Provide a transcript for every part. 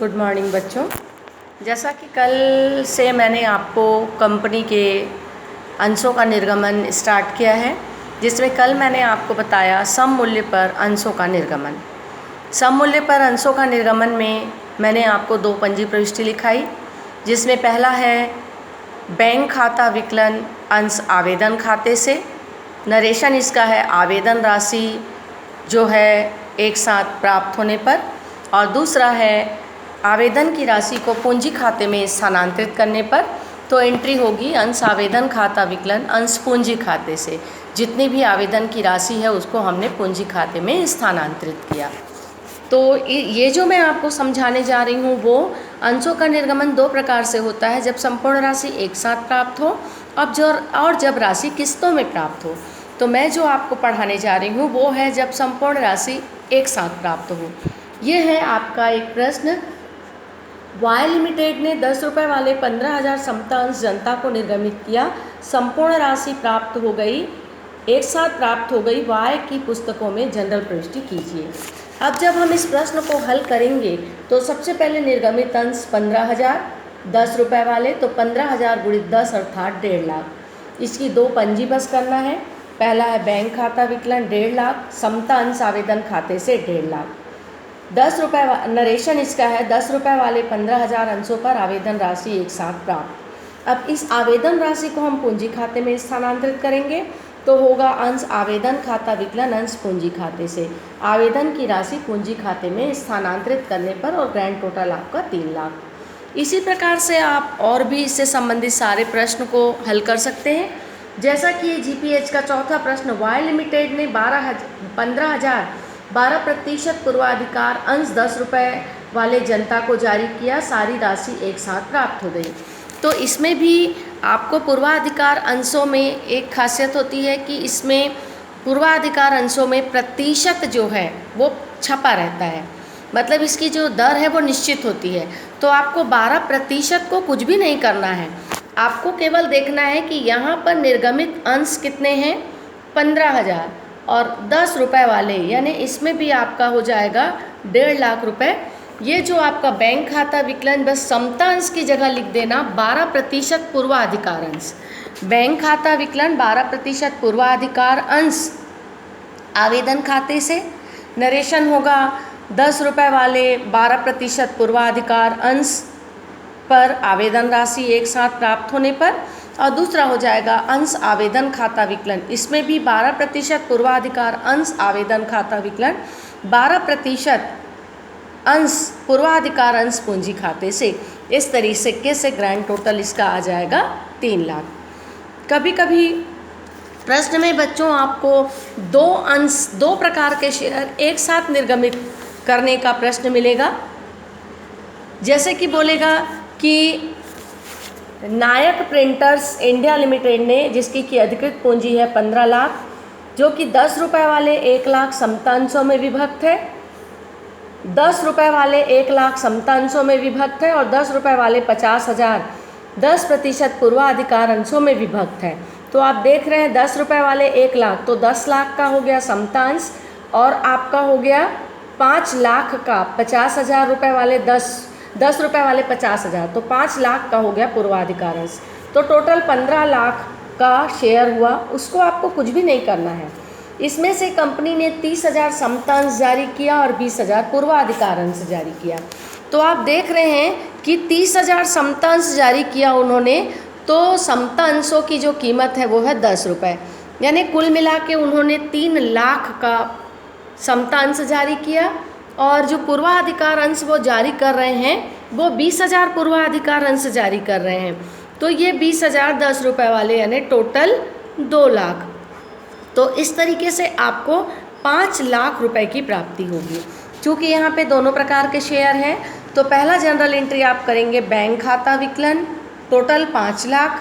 Good morning बच्चों। जैसा कि कल से मैंने आपको कंपनी के अंशों का निर्गमन स्टार्ट किया है, जिसमें कल मैंने आपको बताया सम मूल्य पर अंशों का निर्गमन। सम मूल्य पर अंशों का निर्गमन में मैंने आपको 2 पंजी प्रविष्टि लिखाई, जिसमें पहला है बैंक खाता विकलन अंश आवेदन खाते से। नरेशन इसका है आवेदन राशि जो है एक साथ प्राप्त होने पर, और दूसरा है आवेदन की राशि को पूंजी खाते में स्थानांतरित करने पर। तो एंट्री होगी अंश आवेदन खाता विकलन अंश पूंजी खाते से। जितनी भी आवेदन की राशि है उसको हमने पूंजी खाते में स्थानांतरित किया। तो ये जो मैं आपको समझाने जा रही हूँ वो अंशों का निर्गमन 2 प्रकार से होता है, जब संपूर्ण राशि एक साथ प्राप्त हो और जब राशि किस्तों में प्राप्त हो। तो मैं जो आपको पढ़ाने जा रही हूँ वो है जब संपूर्ण राशि एक साथ प्राप्त हो। ये है आपका एक प्रश्न। वाई लिमिटेड ने 10 रुपये वाले 15,000 समता अंश जनता को निर्गमित किया। संपूर्ण राशि प्राप्त हो गई, एक साथ प्राप्त हो गई। वाई की पुस्तकों में जनरल प्रविष्टि कीजिए। अब जब हम इस प्रश्न को हल करेंगे तो सबसे पहले निर्गमित अंश 15,000 10 रुपये वाले, तो 15,000 गुणित 10 अर्थात 1.5 लाख। इसकी 2 पंजी बस करना है। पहला है बैंक खाता विकलन 1.5 लाख, समता अंश आवेदन खाते से 1.5 लाख। 10 रुपये नरेशन इसका है 10 रुपये वाले 15,000 अंशों पर आवेदन राशि एक साथ प्राप्त। अब इस आवेदन राशि को हम पूंजी खाते में स्थानांतरित करेंगे तो होगा अंश आवेदन खाता विकलन अंश पूंजी खाते से। आवेदन की राशि पूंजी खाते में स्थानांतरित करने पर और ग्रैंड टोटल आपका 3 लाख। इसी प्रकार से आप और भी इससे संबंधित सारे प्रश्न को हल कर सकते हैं। जैसा कि ये जीपीएच का चौथा प्रश्न, वाई लिमिटेड ने 15,000 12% पूर्वाधिकार अंश 10 रुपये वाले जनता को जारी किया। सारी राशि एक साथ प्राप्त हो गई। तो इसमें भी आपको पूर्वाधिकार अंशों में एक खासियत होती है कि इसमें पूर्वाधिकार अंशों में प्रतिशत जो है वो छपा रहता है, मतलब इसकी जो दर है वो निश्चित होती है। तो आपको 12% को कुछ भी नहीं करना है, आपको केवल देखना है कि यहाँ पर निर्गमित अंश कितने हैं 15,000 और 10 रुपये वाले, यानी इसमें भी आपका हो जाएगा 1.5 लाख रुपए। ये जो आपका बैंक खाता विकलन बस समता अंश की जगह लिख देना 12% पूर्वाधिकार अंश। बैंक खाता विकलन 12% पूर्वाधिकार अंश आवेदन खाते से। नरेशन होगा 10 रुपये वाले 12% पूर्वाधिकार अंश पर आवेदन राशि एक साथ प्राप्त होने पर, और दूसरा हो जाएगा अंश आवेदन खाता विकलन। इसमें भी 12% पूर्वाधिकार अंश आवेदन खाता विकलन 12% अंश पूर्वाधिकार अंश पूंजी खाते से। इस तरीके से ग्रैंड टोटल इसका आ जाएगा 3 लाख। कभी कभी प्रश्न में बच्चों आपको 2 प्रकार के शेयर एक साथ निर्गमित करने का प्रश्न मिलेगा। जैसे कि बोलेगा कि नायक प्रिंटर्स इंडिया लिमिटेड ने, जिसकी की अधिकृत पूंजी है 15 लाख, जो कि 10 रुपये वाले 1 लाख समता अंशों में विभक्त है, 10 रुपये वाले 1 लाख समता अंशों में विभक्त है, और 10 रुपये वाले 50,000 10% पूर्वाधिकार अंशों में विभक्त है। तो आप देख रहे हैं 10 रुपये वाले 1 लाख, तो 10 लाख का हो गया समता अंश, और आपका हो गया 5 लाख का 50,000 रुपये वाले 10 रुपये वाले 50,000, तो 5 लाख का हो गया पूर्वाधिकार अंश। तो टोटल 15 लाख का शेयर हुआ, उसको आपको कुछ भी नहीं करना है। इसमें से कंपनी ने 30,000 समता अंश जारी किया और 20,000 पूर्वाधिकार अंश जारी किया। तो आप देख रहे हैं कि 30,000 समता अंश जारी किया उन्होंने, तो समता अंशों की जो कीमत है वो है 10 रुपये, यानी कुल मिला के उन्होंने 3 लाख का समता अंश जारी किया, और जो पूर्वाधिकार अंश वो जारी कर रहे हैं वो 20,000 पूर्वाधिकार अंश जारी कर रहे हैं। तो ये 20,000 10 रुपये वाले, यानी टोटल 2 लाख। तो इस तरीके से आपको 5 लाख रुपए की प्राप्ति होगी। चूँकि यहाँ पे दोनों प्रकार के शेयर हैं, तो पहला जनरल एंट्री आप करेंगे बैंक खाता विकलन टोटल 5 लाख,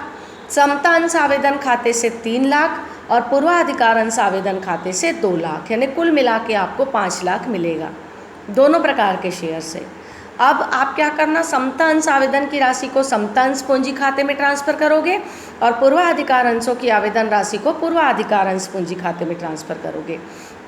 समता अंश आवेदन खाते से 3 लाख, और पूर्वाधिकार अंश आवेदन खाते से 2 लाख, यानी कुल मिला के आपको 5 लाख मिलेगा दोनों प्रकार के शेयर से। अब आप क्या करना, समता अंश आवेदन की राशि को समता अंश पूंजी खाते में ट्रांसफ़र करोगे, और पूर्वाधिकार अंशों की आवेदन राशि को पूर्वाधिकार अंश पूंजी खाते में ट्रांसफ़र करोगे।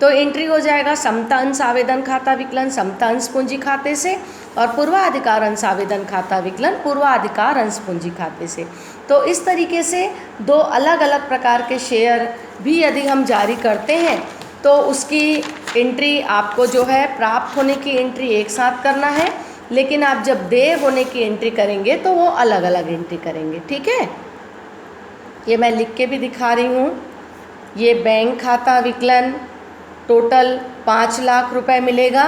तो एंट्री हो जाएगा समता अंश आवेदन खाता विकलन समता अंश पूंजी खाते से, और पूर्वाधिकार अंश आवेदन खाता विकलन पूर्वाधिकार अंश पूंजी खाते से। तो इस तरीके से दो अलग अलग प्रकार के शेयर भी यदि हम जारी करते हैं तो उसकी एंट्री आपको जो है प्राप्त होने की एंट्री एक साथ करना है, लेकिन आप जब देय होने की एंट्री करेंगे तो वो अलग अलग एंट्री करेंगे। ठीक है, ये मैं लिख के भी दिखा रही हूँ। ये बैंक खाता विकलन टोटल 5 लाख रुपए मिलेगा,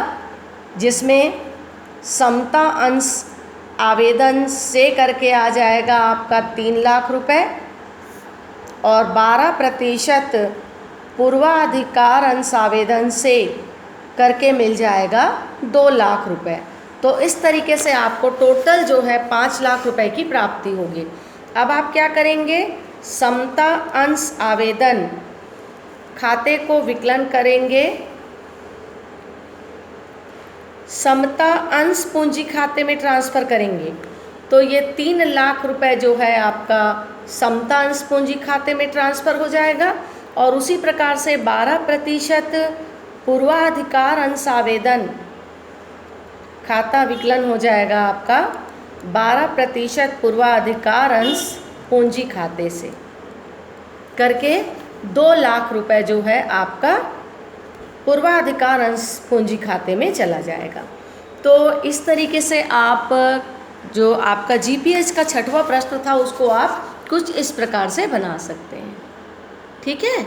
जिसमें समता अंश आवेदन से करके आ जाएगा आपका 3 लाख रुपए, और 12% पूर्वाधिकार अंश आवेदन से करके मिल जाएगा 2 लाख रुपए। तो इस तरीके से आपको टोटल जो है 5 लाख रुपए की प्राप्ति होगी। अब आप क्या करेंगे, समता अंश आवेदन खाते को विकलन करेंगे समता अंश पूंजी खाते में ट्रांसफ़र करेंगे। तो ये 3 लाख रुपए जो है आपका समता अंश पूंजी खाते में ट्रांसफ़र हो जाएगा, और उसी प्रकार से 12% पूर्वाधिकार अंश आवेदन खाता विकलन हो जाएगा आपका 12% पूर्वाधिकार अंश पूंजी खाते से करके 2 लाख रुपए जो है आपका पूर्वाधिकार अंश पूंजी खाते में चला जाएगा। तो इस तरीके से आप जो आपका जीपीएच का 6वां प्रश्न था उसको आप कुछ इस प्रकार से बना सकते हैं। ठीक है।